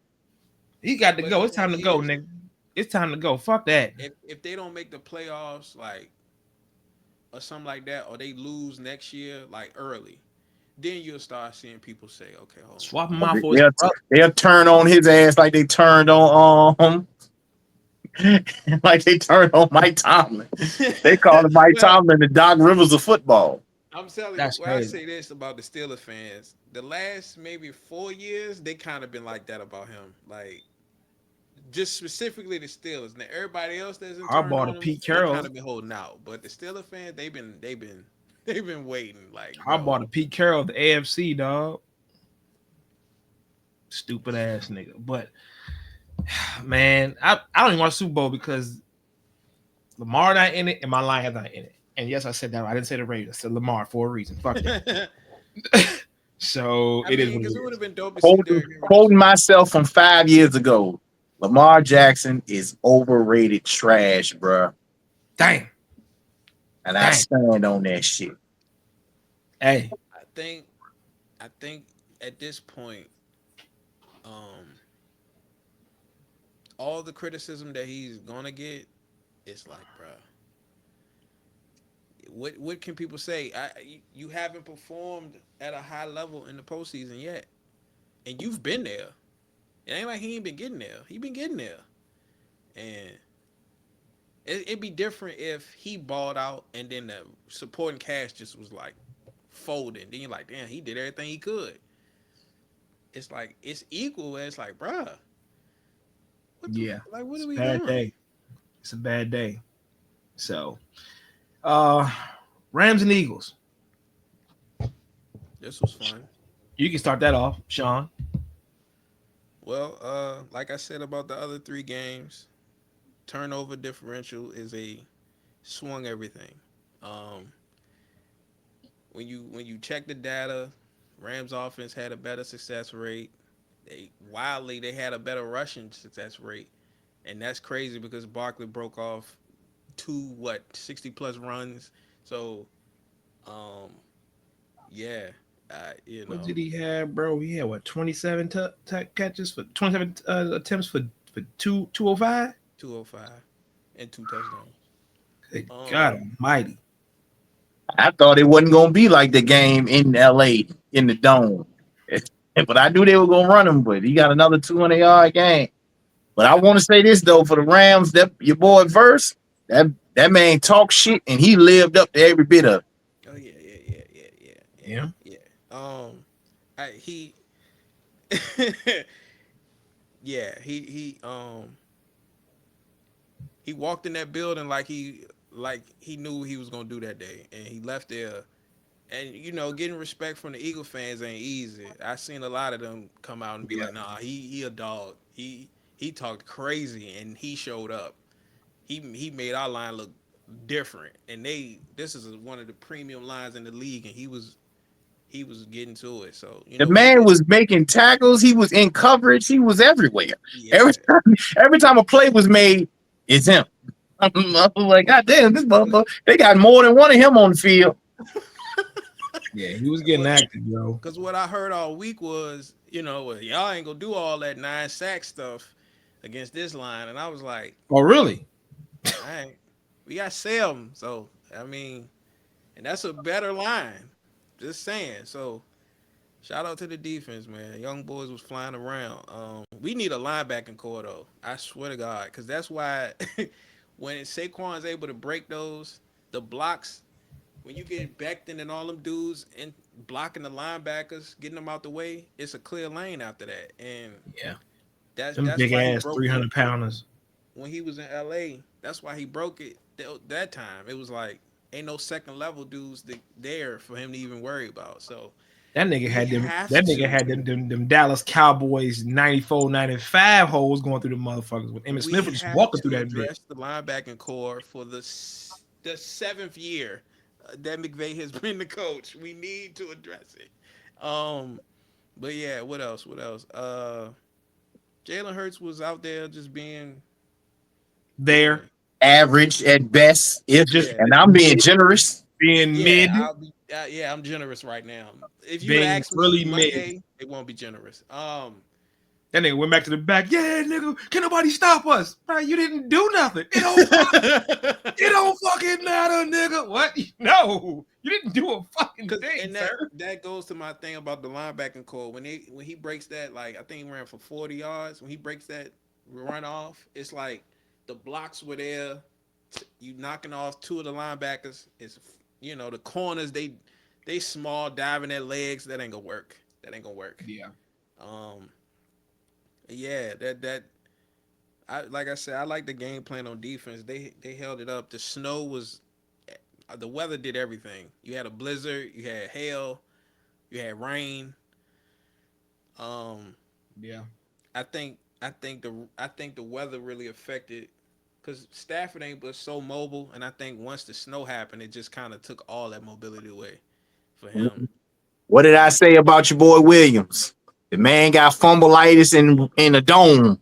He got to go. It's time to go, nigga. It's time to go. Fuck that. If they don't make the playoffs, like, or something like that, or they lose next year, like early, then you'll start seeing people say, okay, hold on. Swap him out for they'll turn on his ass like they turned on like they turned on Mike Tomlin. They call him Mike Tomlin the Doc Rivers of football. I'm telling you, when I say this about the Steelers fans, the last maybe 4 years, they kind of been like that about him. Like, just specifically the Steelers. Now everybody else that's in Harbaugh to Pete Carroll kind of been holding out, but the Steelers fans, they've been waiting. Like, Harbaugh to Pete Carroll, the AFC dog. Stupid ass nigga. But man, I don't even watch Super Bowl because Lamar not in it and my Lions not in it. And yes, I said that. I didn't say the Raiders. I said Lamar for a reason. Fuck that. So it is. Because it would have been dope. Quoting myself from 5 years ago, Lamar Jackson is overrated trash, bro. Damn. And I stand on that shit. Hey, I think at this point, all the criticism that he's gonna get, it's like, bro, what can people say? You haven't performed at a high level in the postseason yet, and you've been there. It ain't like he ain't been getting there. He been getting there, and it'd be different if he balled out and then the supporting cast just was like folding. Then you're like, damn, he did everything he could. It's like it's equal. It's like, bruh. What are we doing? Day. It's a bad day. So, Rams and Eagles. This was fun. You can start that off, Sean. Well, like I said about the other 3 games, turnover differential swung everything. When you check the data, Rams offense had a better success rate. They had a better rushing success rate, and that's crazy because Barkley broke off 60 plus runs. So, What did he have, bro? He had 27 catches for 27 attempts for 205? 205 and 2 touchdowns. Good God Almighty! I thought it wasn't gonna be like the game in LA in the dome. But I knew they were gonna run him, but he got another 200-yard game. But I want to say this though, for the Rams, that your boy Verse, that man talked shit and he lived up to every bit of it. Oh yeah. Yeah. Yeah. He yeah, he walked in that building like he knew what he was gonna do that day, and he left there. And getting respect from the Eagle fans ain't easy. I seen a lot of them come out and be Yeah. like, "Nah, he a dog. He talked crazy, and he showed up. He made our line look different. And this is one of the premium lines in the league, and he was getting to it. So The we man miss. was making tackles. He was in coverage. He was everywhere. Yeah, Every time a play was made, it's him. I'm like, God damn, this motherfucker. They got more than one of him on the field. Yeah, he was getting active, yo. because what I heard all week was, well, y'all ain't gonna do all that 9 sack stuff against this line, and I was like, Oh, really? all right, we got Sam, so I mean, and that's a better line. Just saying. So shout out to the defense, man. Young boys was flying around. We need a linebacking core though. I swear to God, because that's why when Saquon's able to break the blocks, when you get Becton and all them dudes and blocking the linebackers, getting them out the way, it's a clear lane after that. And Yeah. that's Them that's big why he ass broke it 300-pounders. when he was in LA. That's why he broke it that time. It was like ain't no second level dudes there for him to even worry about. So That nigga we had them. have That nigga to had them Dallas Cowboys 94, 95 holes going through the motherfuckers when Emmitt Smith we was just have walking through to that bit. address the linebacking core for the 7th year that McVay has been the coach. We need to address it. But yeah, what else? What else? Jalen Hurts was out there just being There, Average at best, if just yeah. and I'm being generous. being Yeah, mid, I'm generous right now. If you would being ask me really mid. Monday, it won't be generous. That nigga went back to the back. Yeah, nigga, can nobody stop us? Bro, you didn't do nothing. It don't fucking matter, nigga. What? No, you didn't do a fucking Cause thing, and sir. that goes to my thing about the linebacking core. When he breaks that, like I think he ran for 40 yards. When he breaks that run off, it's like the blocks were there. You knocking off two of the linebackers. It's the corners they small diving their legs. That ain't gonna work. That ain't gonna work. Yeah, Um, yeah, that I like I said, I like the game plan on defense. They held it up. The snow was the weather did everything. You had a blizzard, you had hail, you had rain. Um, yeah. I think the weather really affected because Stafford ain't but so mobile, and I think once the snow happened, it just kind of took all that mobility away for him. What did I Um, say about your boy Williams? The man got fumbleitis in a dome.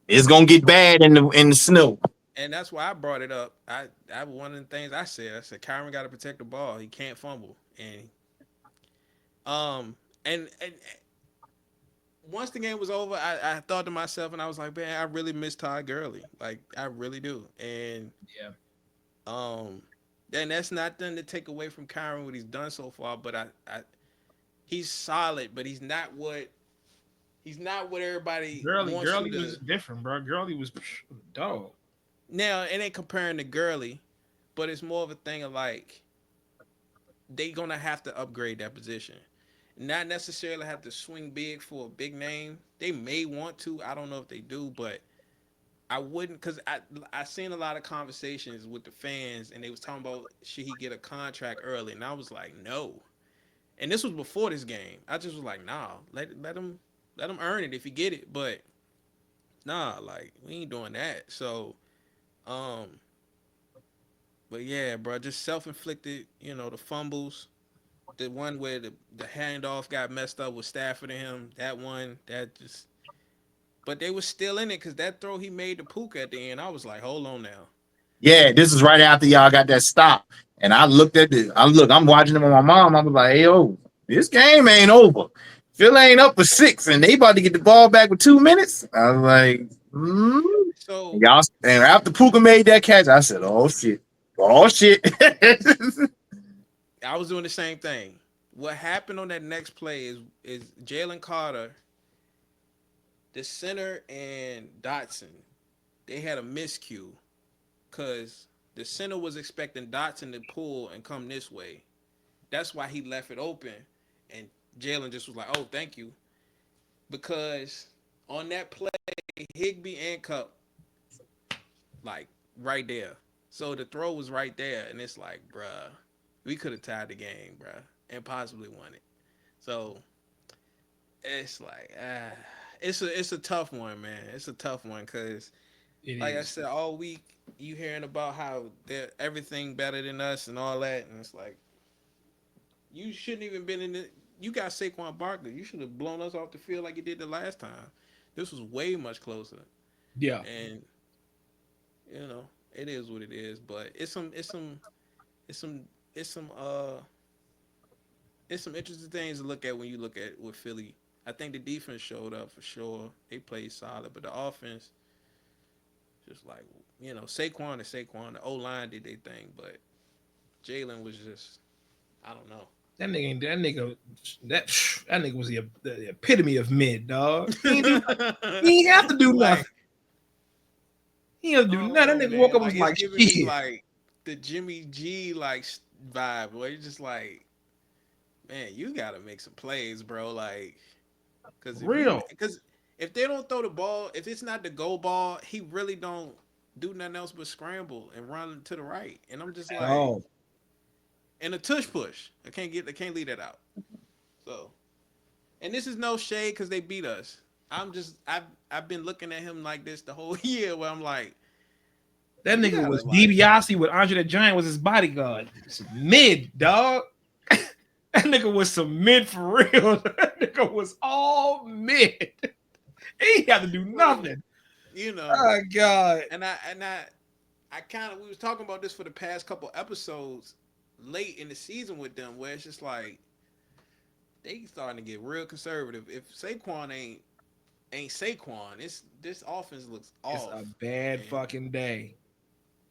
It's gonna get bad in the snow. and that's why I brought it up. I one of the things I said Kyron got to protect the ball. He can't fumble, um and once the game was over, I thought to myself and I was like, man, I really miss Todd Gurley. Like I really do. And Yeah. um and that's not nothing to take away from Kyron what he's done so far, but I he's solid, but he's not what everybody wants you Girly to. was different, bro. Girly was dog. Now it ain't comparing to Gurley, but it's more of a thing of like they gonna have to upgrade that position. Not necessarily have to swing big for a big name. They may want to. I don't know if they do, but I wouldn't because I seen a lot of conversations with the fans and they was talking about should he get a contract early, and I was like no. And this was before this game. I just was like nah, let him earn it if he get it, but nah, like we ain't doing that. So um, but yeah, bro, just self inflicted. The fumbles. The one where the handoff got messed up with Stafford and him. That one, that just. But they was still in it because that throw he made to Puka at the end, I was like, hold on now. Yeah, this is right after y'all got that stop. And I looked at it. I'm watching them with my mom. I was like, hey, yo, this game ain't over. Phil ain't up for 6, and they about to get the ball back with 2 minutes. I was like, And So y'all, and after Puka made that catch, I said, oh shit. Oh shit. I was doing the same thing. What happened on that next play is Jalen Carter, the center, and Dotson, they had a miscue because the center was expecting Dotson to pull and come this way. that's why he left it open, and Jalen just was like, "Oh, thank you," because on that play, Higbee and Cup like right there, so the throw was right there, and it's like, bruh, we could have tied the game, bruh, and possibly won it. So it's like, it's a tough one, man. It's a tough one because, like I said, all week you hearing about how they're everything better than us and all that, and it's like you shouldn't even been in it. You got Saquon Barkley. You should have blown us off the field like you did the last time. This was way much closer. Yeah. And you know, it is what it is. But it's some interesting things to look at when you look at with Philly. I think the defense showed up for sure. They played solid, but the offense, just like, Saquon is Saquon. The O line did their thing, but Jalen was just, I don't know. That nigga was the epitome of mid, dog. He ain't have to do nothing. He ain't have to do nothing. That nigga woke up and was like, giving me like the Jimmy G like vibe, where you're just like, man, you gotta make some plays, bro. Like, because if they don't throw the ball, if it's not the go ball, he really don't do nothing else but scramble and run to the right. And I'm just like, and a tush push. I can't leave that out. So, and this is no shade because they beat us. I've been looking at him like this the whole year, where I'm like, that nigga was DiBiase with Andre the Giant was his bodyguard. Mid, dog. That nigga was some mid for real. That nigga was all mid. He had to do nothing. Oh God. And I kind of, we was talking about this for the past couple episodes late in the season with them, where it's just like they starting to get real conservative. If Saquon ain't Saquon, this offense looks off. It's a bad fucking day.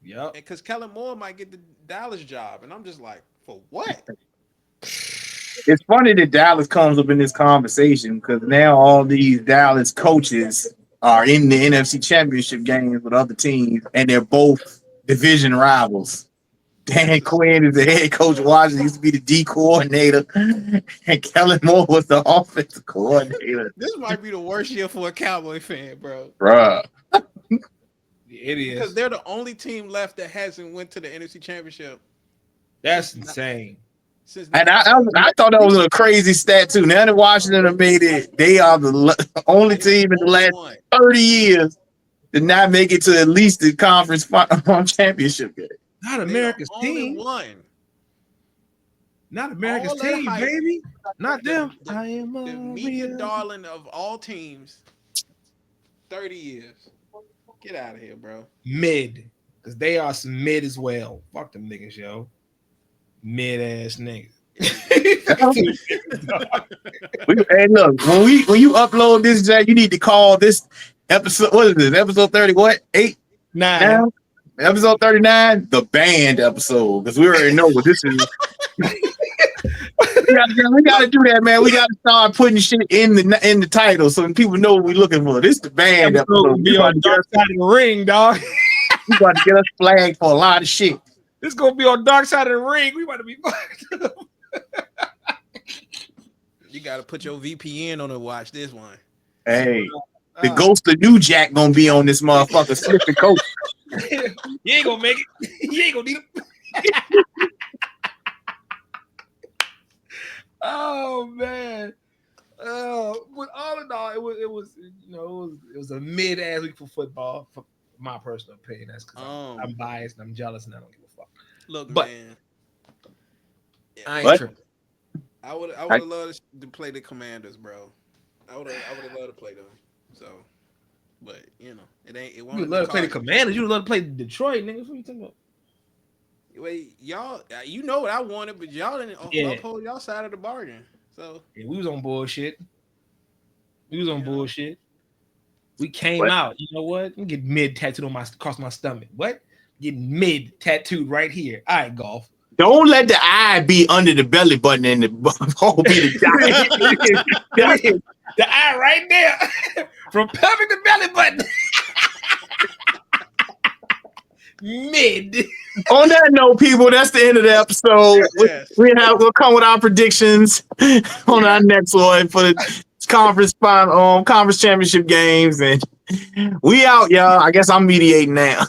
Yep. Because Kellen Moore might get the Dallas job, and I'm just like, for what? It's funny that Dallas comes up in this conversation because now all these Dallas coaches are in the NFC Championship games with other teams, and they're both division rivals. Dan Quinn is the head coach of Washington, used to be the D coordinator, and Kellen Moore was the offensive coordinator. This might be the worst year for a Cowboy fan, bro. Bruh. It is. Because they're the only team left that hasn't went to the NFC Championship. That's insane. And I thought that was a crazy stat too. Now that Washington have made it, they are the only team in the last 30 years to not make it to at least the conference championship game. Not America's team. Not America's team, baby. Not them. I am the media darling of all teams. 30 years. Get out of here, bro. Mid. Because they are some mid as well. Fuck them niggas, yo. Mid-ass niggas. Hey, look, when you upload this, Jack, you need to call this episode. What is this? Episode 30? What? 8? 9. Episode 39, the band episode, because we already know what this is. we gotta do that, man. We gotta start putting shit in the title so people know what we're looking for. This is the band episode. Be on Dark Side of the Ring, dog. We about to get us flagged for a lot of shit. This is gonna be on Dark Side of the Ring. We about to be fucked up. You gotta put your VPN on and watch this one. Hey, the ghost of New Jack gonna be on this motherfucker. Slipping coach. You ain't gonna make it. You ain't gonna need him. Oh man. But all in all, it was a mid-ass week for football. For my personal opinion, that's because I'm biased and I'm jealous and I don't give a fuck. Look, man, I ain't tripping. I would have loved to play the Commanders, bro. I would have loved to play them. So, but it won't. You would love to play the Commanders. You would love to play Detroit, niggas. What you talking about? Wait, y'all, you know what I wanted, but y'all didn't uphold y'all side of the bargain. So yeah, we was on bullshit. Bullshit. We came out. You know what? I'm getting mid tattooed on across my stomach. What? Getting mid tattooed right here. All right, golf. Don't let the eye be under the belly button and the hole be the eye right there. From pelvic to belly button. Mid. On that note, people, that's the end of the episode. Yes. We'll come with our predictions on our next one for the conference championship games, and we out, y'all. I guess I'm mediating now.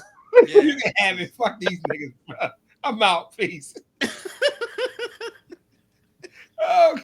Yeah. You can have it. Fuck these niggas, bro. I'm out. Peace.